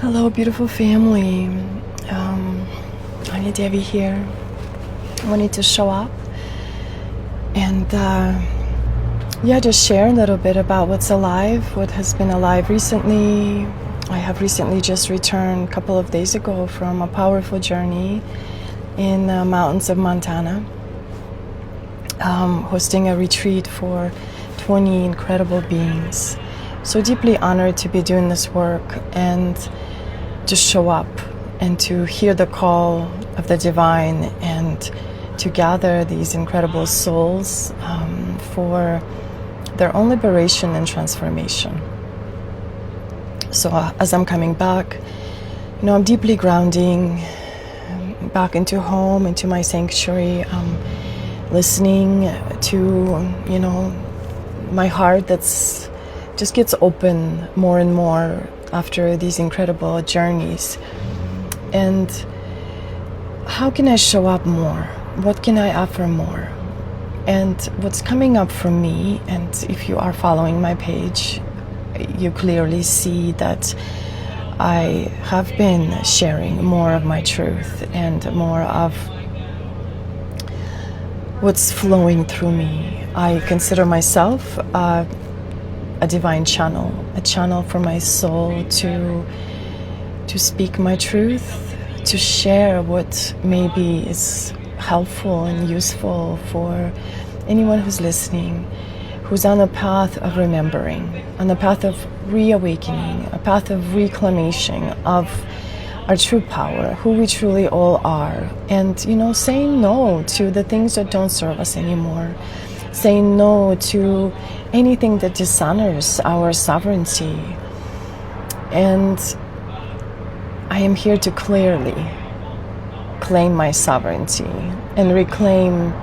Hello, beautiful family. Ani Devi here. I wanted to show up and just share a little bit about what's alive, what has been alive recently. I have recently just returned a couple of days ago from a powerful journey in the mountains of Montana, hosting a retreat for 20 incredible beings. So deeply honored to be doing this work and to show up and to hear the call of the divine and to gather these incredible souls for their own liberation and transformation. So as I'm coming back, I'm deeply grounding back into home, into my sanctuary, listening to, my heart that's just gets open more and more after these incredible journeys. And how can I show up more? What can I offer more? And what's coming up for me, and if you are following my page, you clearly see that I have been sharing more of my truth and more of what's flowing through me. I consider myself a divine channel, a channel for my soul to speak my truth, to share what maybe is helpful and useful for anyone who's listening, who's on a path of remembering, on a path of reawakening, a path of reclamation of our true power, who we truly all are, and saying no to the things that don't serve us anymore, saying no to anything that dishonors our sovereignty. And I am here to clearly claim my sovereignty and reclaim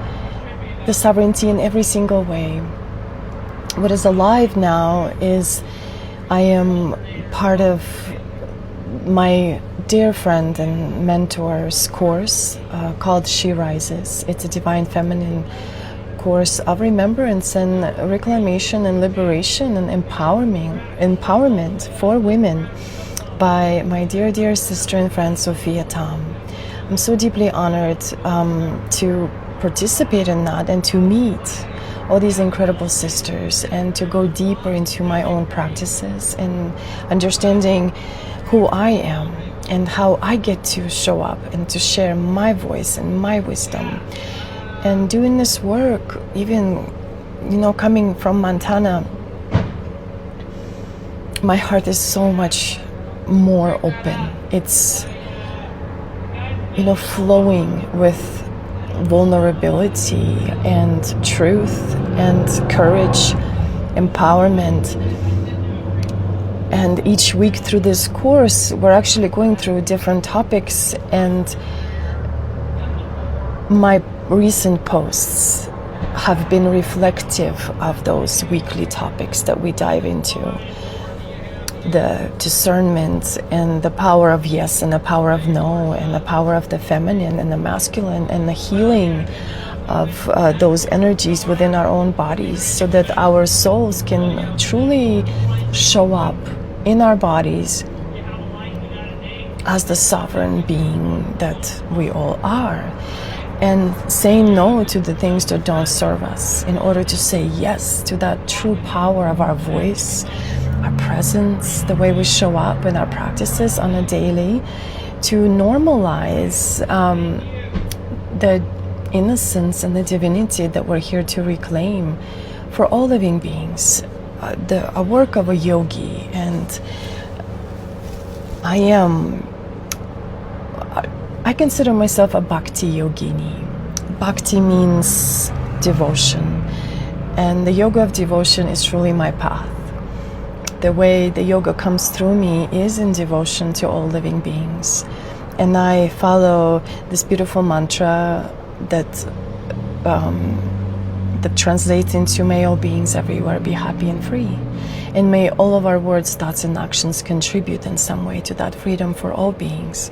the sovereignty in every single way. What is alive now is I am part of my dear friend and mentor's course called She Rises. It's a divine feminine course of remembrance and reclamation and liberation and empowerment for women by my dear sister and friend Sophia Tam. I'm so deeply honored to participate in that and to meet all these incredible sisters and to go deeper into my own practices and understanding who I am and how I get to show up and to share my voice and my wisdom. And doing this work, even, coming from Montana, my heart is so much more open. It's, flowing with vulnerability and truth and courage, empowerment. And each week through this course, we're actually going through different topics, and my recent posts have been reflective of those weekly topics that we dive into. The discernment and the power of yes and the power of no, and the power of the feminine and the masculine, and the healing of those energies within our own bodies, so that our souls can truly show up in our bodies as the sovereign being that we all are, and saying no to the things that don't serve us in order to say yes to that true power of our voice, our presence, the way we show up in our practices on a daily, to normalize the innocence and the divinity that we're here to reclaim for all living beings. A work of a yogi, and I consider myself a bhakti yogini. Bhakti means devotion, and the yoga of devotion is truly my path. The way the yoga comes through me is in devotion to all living beings. And I follow this beautiful mantra that translates into may all beings everywhere be happy and free. And may all of our words, thoughts, and actions contribute in some way to that freedom for all beings.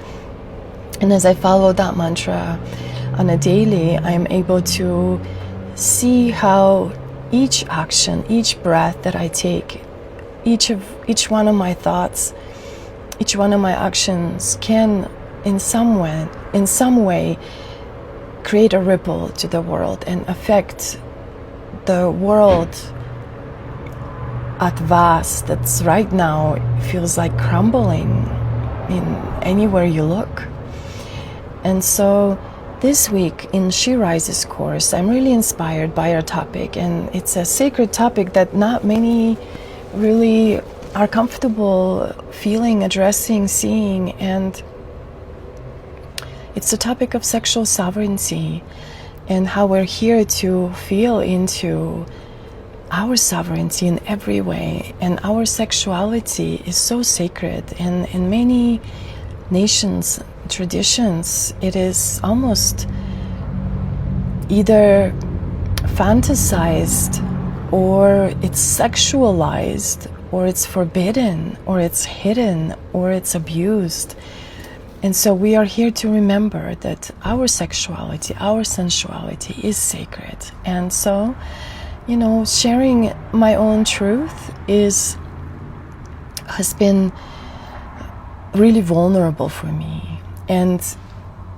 And as I follow that mantra on a daily, I am able to see how each action, each breath that I take, each one of my thoughts, each one of my actions can in some way create a ripple to the world and affect the world at vast that's right now feels like crumbling in anywhere you look. And so this week in She Rises course, I'm really inspired by our topic, and it's a sacred topic that not many really are comfortable feeling, addressing, seeing, and it's the topic of sexual sovereignty and how we're here to feel into our sovereignty in every way. And our sexuality is so sacred, and in many nations, traditions, it is almost either fantasized or it's sexualized or it's forbidden or it's hidden or it's abused. And so we are here to remember that our sexuality, our sensuality is sacred. And so, you know, sharing my own truth has been really vulnerable for me. And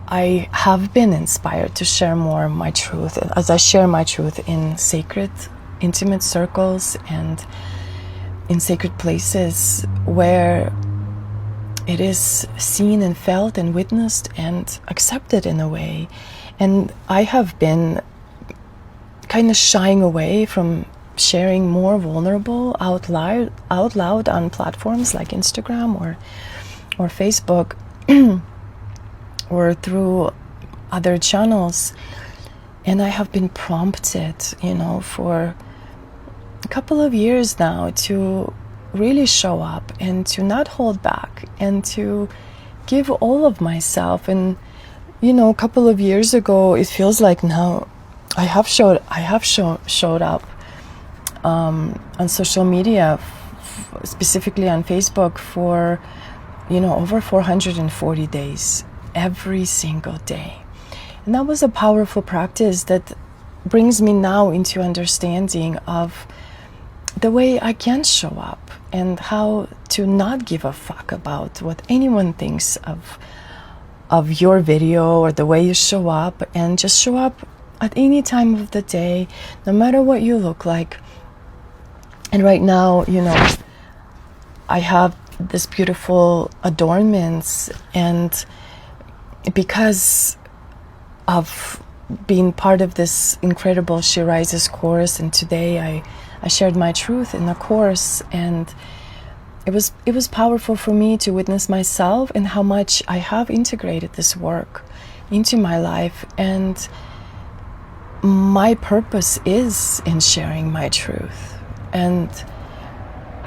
I have been inspired to share more of my truth as I share my truth in sacred, intimate circles and in sacred places where it is seen and felt and witnessed and accepted in a way. And I have been kind of shying away from sharing more vulnerable out loud on platforms like Instagram or Facebook or through other channels. And I have been prompted, you know, for a couple of years now to really show up and to not hold back and to give all of myself. And you know, a couple of years ago, it feels like now I have showed up on social media, specifically on Facebook, for, you know, over 440 days, every single day. And that was a powerful practice that brings me now into understanding of the way I can show up and how to not give a fuck about what anyone thinks of your video or the way you show up, and just show up at any time of the day, no matter what you look like. And right now, you know, I have this beautiful adornments, and because of being part of this incredible She Rises course, and today I shared my truth in the course, and it was powerful for me to witness myself and how much I have integrated this work into my life. And my purpose is in sharing my truth and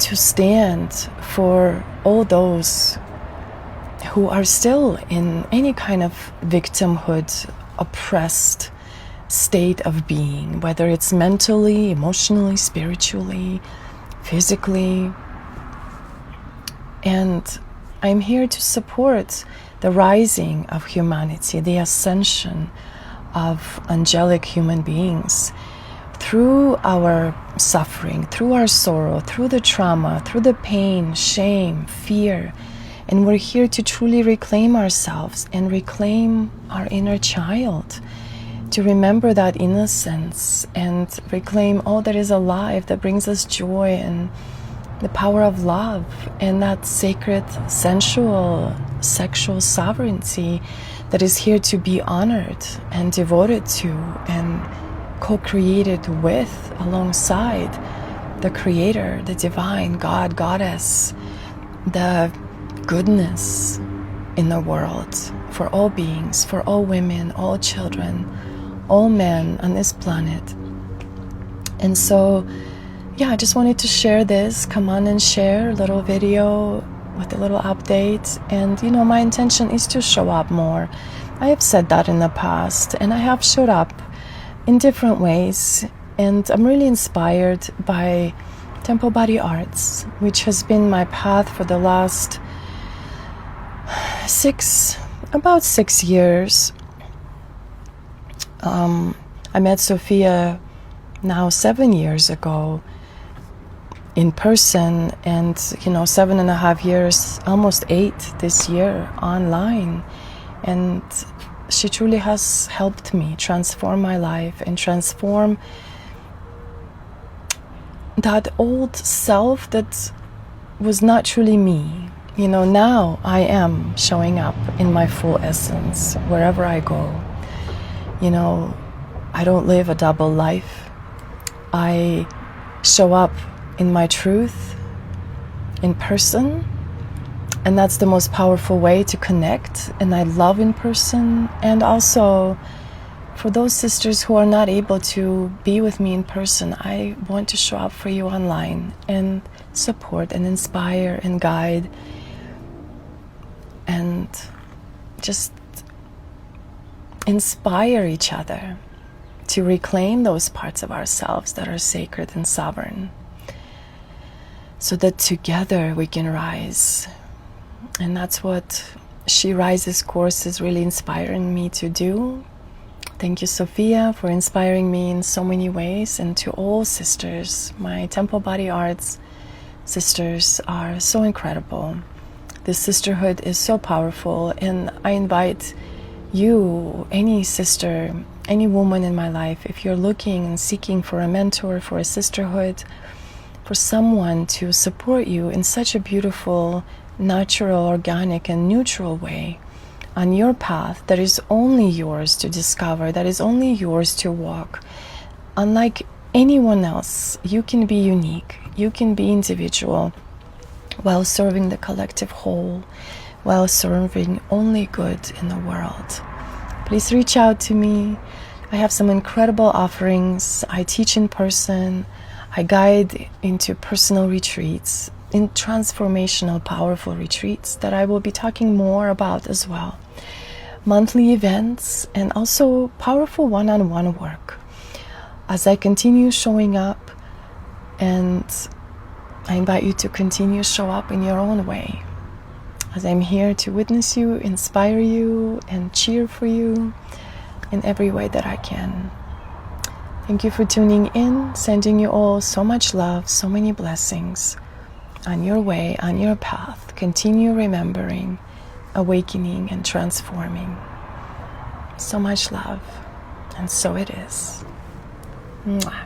to stand for all those who are still in any kind of victimhood, oppressed state of being, whether it's mentally, emotionally, spiritually, physically. And I'm here to support the rising of humanity, the ascension of angelic human beings through our suffering, through our sorrow, through the trauma, through the pain, shame, fear. And we're here to truly reclaim ourselves and reclaim our inner child, to remember that innocence and reclaim all that is alive, that brings us joy and the power of love, and that sacred, sensual, sexual sovereignty that is here to be honored and devoted to and co-created with, alongside the Creator, the divine God, Goddess, the goodness in the world for all beings, for all women, all children, all men on this planet. And so, yeah, I just wanted to share this, come on and share a little video with a little update. And, you know, my intention is to show up more. I have said that in the past, and I have showed up in different ways. And I'm really inspired by Temple Body Arts, which has been my path for the last about 6 years. I met Sophia now 7 years ago in person, and 7.5 years, almost 8 this year online. And she truly has helped me transform my life and transform that old self that was not truly me. Now I am showing up in my full essence wherever I go. I don't live a double life. I show up in my truth in person, and that's the most powerful way to connect. And I love in person. And also, for those sisters who are not able to be with me in person, I want to show up for you online and support and inspire and guide and just inspire each other to reclaim those parts of ourselves that are sacred and sovereign, so that together we can rise. And that's what She Rises course is really inspiring me to do. Thank you, Sophia, for inspiring me in so many ways. And to all sisters, my Temple Body Arts sisters are so incredible. This sisterhood is so powerful, and I invite you, any sister, any woman in my life, if you're looking and seeking for a mentor, for a sisterhood, for someone to support you in such a beautiful, natural, organic, and neutral way on your path that is only yours to discover, that is only yours to walk. Unlike anyone else, you can be unique, you can be individual, while serving the collective whole, while serving only good in the world. Please reach out to me. I have some incredible offerings. I teach in person. I guide into personal retreats, in transformational, powerful retreats that I will be talking more about as well. Monthly events, and also powerful one-on-one work. As I continue showing up, and I invite you to continue show up in your own way, as I'm here to witness you, inspire you, and cheer for you in every way that I can. Thank you for tuning in, sending you all so much love, so many blessings on your way, on your path. Continue remembering, awakening, and transforming. So much love, and so it is. Mwah.